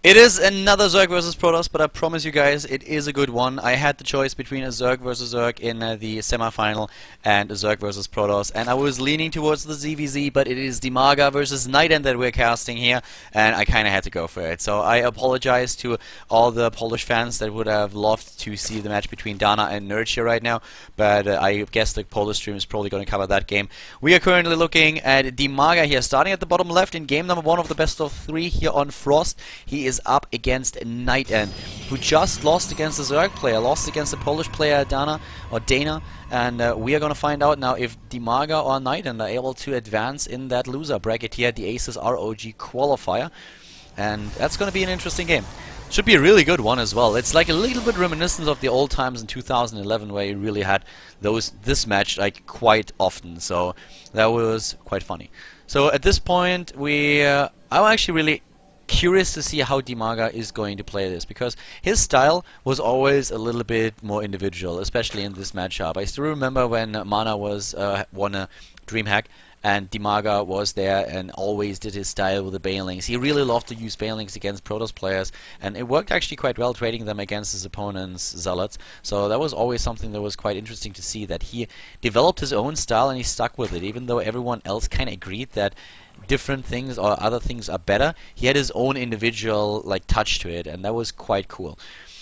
It is another Zerg versus Protoss, but I promise you guys it is a good one. I had the choice between a Zerg versus Zerg in the semi-final and a Zerg versus Protoss, and I was leaning towards the ZVZ, but it is Dimaga versus NightEnd that we're casting here, and I kind of had to go for it. So I apologize to all the Polish fans that would have loved to see the match between Dana and Nerch here right now, but I guess the Polish stream is probably going to cover that game. We are currently looking at Dimaga here, starting at the bottom left in game number 1 of the best of 3 here on Frost. He is up against NightEnd, who just lost against the Zerg player, lost against the Polish player Dana, and we are going to find out now if Dimaga or NightEnd are able to advance in that loser bracket here, the ASUS RoG Qualifier, and that's going to be an interesting game. Should be a really good one as well. It's like a little bit reminiscent of the old times in 2011 where you really had this match like quite often, so that was quite funny. So at this point I'm actually really curious to see how Dimaga is going to play this, because his style was always a little bit more individual, especially in this matchup. I still remember when Mana was won a DreamHack and Dimaga was there and always did his style with the Banelings. He really loved to use Banelings against Protoss players, and it worked actually quite well, trading them against his opponent's Zealots. So that was always something that was quite interesting to see, that he developed his own style and he stuck with it, even though everyone else kind of agreed that different things or other things are better. He had his own individual like touch to it, and that was quite cool.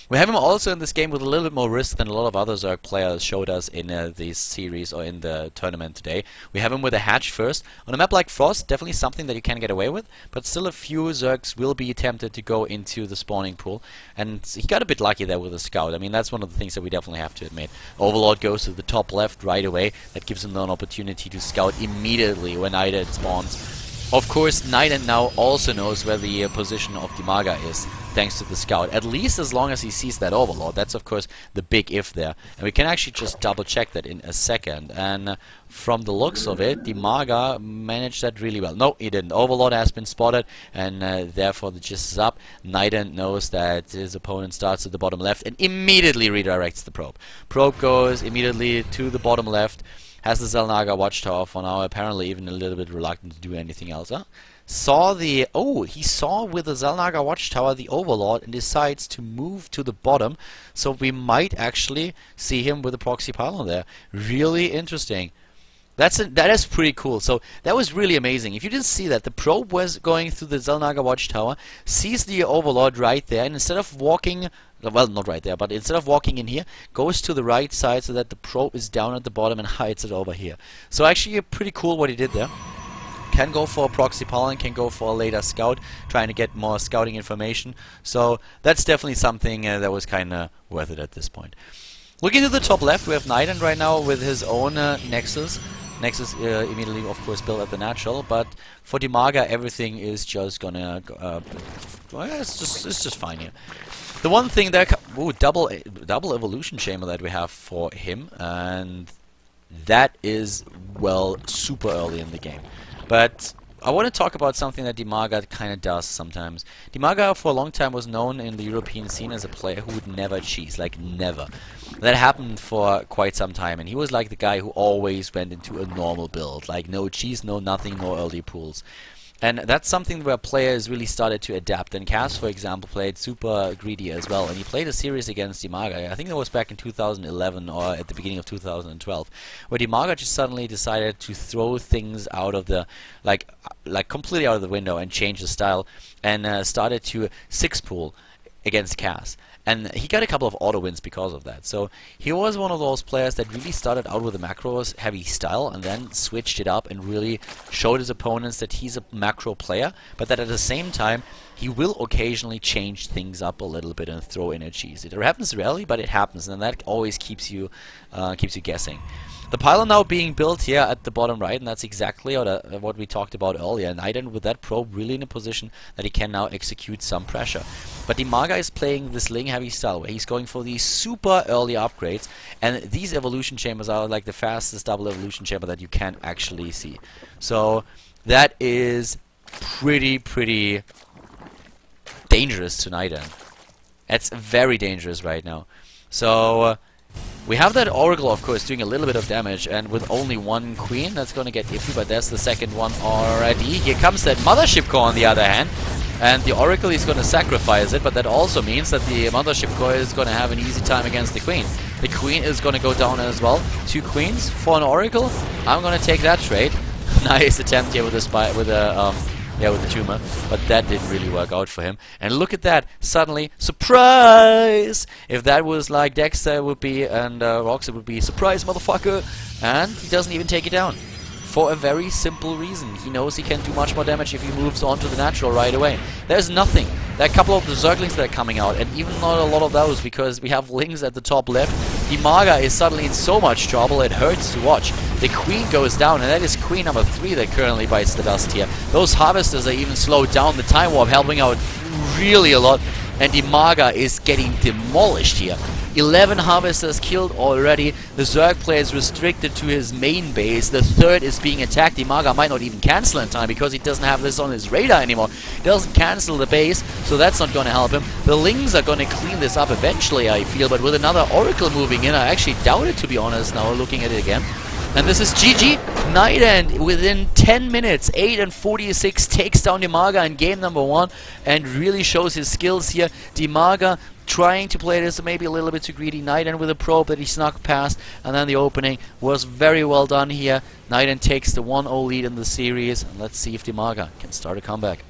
We have him also in this game with a little bit more risk than a lot of other Zerg players showed us in this series or in the tournament today. We have him with a hatch first. On a map like Frost, definitely something that you can get away with, but still a few Zergs will be tempted to go into the spawning pool, and he got a bit lucky there with a scout. I mean, that's one of the things that we definitely have to admit. Overlord goes to the top left right away. That gives him an opportunity to scout immediately when NightEnd spawns. Of course, NightEnd now also knows where the position of Dimaga is, thanks to the scout. At least as long as he sees that Overlord. That's of course the big if there. And we can actually just double check that in a second. And from the looks of it, Dimaga managed that really well. No, he didn't. Overlord has been spotted, and therefore the gist is up. NightEnd knows that his opponent starts at the bottom left and immediately redirects the probe. Probe goes immediately to the bottom left. Has the Xel'Naga Watchtower for now, apparently even a little bit reluctant to do anything else. Huh? He saw with the Xel'Naga Watchtower the Overlord and decides to move to the bottom, so we might actually see him with a proxy pylon there. Really interesting. That is pretty cool. So that was really amazing. If you didn't see that, the probe was going through the Xel'Naga Watchtower, sees the Overlord right there, and instead of walking, well, not right there, but instead of walking in here, goes to the right side so that the probe is down at the bottom and hides it over here. So actually pretty cool what he did there. Can go for a proxy pylon, can go for a later scout, trying to get more scouting information. So that's definitely something that was kind of worth it at this point. Looking to the top left, we have NightEnd right now with his own Nexus. Nexus immediately, of course, built at the natural, but for Dimaga, everything is just gonna well, it's just fine here. The one thing that double evolution chamber that we have for him, and that is, well, super early in the game. But I want to talk about something that Dimaga kind of does sometimes. Dimaga for a long time was known in the European scene as a player who would never cheese, like never. That happened for quite some time, and he was like the guy who always went into a normal build, like no cheese, no nothing, no early pools. And that's something where players really started to adapt. And Cass, for example, played super greedy as well. And he played a series against Dimaga. I think that was back in 2011 or at the beginning of 2012, where Dimaga just suddenly decided to throw things out of the, like completely out of the window and change the style, and started to 6-pool against Cass. And he got a couple of auto wins because of that. So he was one of those players that really started out with a macros heavy style and then switched it up and really showed his opponents that he's a macro player, but that at the same time he will occasionally change things up a little bit and throw in a cheese. It happens rarely, but it happens, and that always keeps you guessing. The pylon now being built here at the bottom right, and that's exactly what we talked about earlier. NightEnd with that probe really in a position that he can now execute some pressure. But Dimaga is playing this Ling heavy style where he's going for these super early upgrades, and these evolution chambers are like the fastest double evolution chamber that you can actually see. So that is pretty dangerous to NightEnd. It's very dangerous right now. So we have that Oracle, of course, doing a little bit of damage, and with only one queen, that's going to get iffy, but there's the second one already. Here comes that Mothership Core on the other hand. And the Oracle is going to sacrifice it, but that also means that the Mothership Core is going to have an easy time against the Queen. The Queen is going to go down as well. 2 Queens for an Oracle. I'm going to take that trade. Nice attempt here with the spy, with the tumor, but that didn't really work out for him. And look at that, suddenly, surprise! If that was like Dexter, it would be, and RoG, it would be, surprise, motherfucker! And he doesn't even take it down. For a very simple reason. He knows he can do much more damage if he moves on to the natural right away. There's nothing. There are a couple of the Zerglings that are coming out, and even not a lot of those, because we have Lings at the top left. Dimaga is suddenly in so much trouble, it hurts to watch. The Queen goes down, and that is Queen number 3 that currently bites the dust here. Those Harvesters are even slowed down. The Time Warp helping out really a lot, and Dimaga is getting demolished here. 11 Harvesters killed already. The Zerg player is restricted to his main base. The 3rd is being attacked. Dimaga might not even cancel in time because he doesn't have this on his radar anymore. He doesn't cancel the base, so that's not going to help him. The Lings are going to clean this up eventually, I feel, but with another Oracle moving in, I actually doubt it, to be honest, now looking at it again. And this is GG. NightEnd within 10 minutes, 8:46, takes down Dimaga in game number 1 and really shows his skills here. Dimaga trying to play this maybe a little bit too greedy. NightEnd with a probe that he snuck past, and then the opening was very well done here. NightEnd takes the 1-0 lead in the series, and let's see if Dimaga can start a comeback.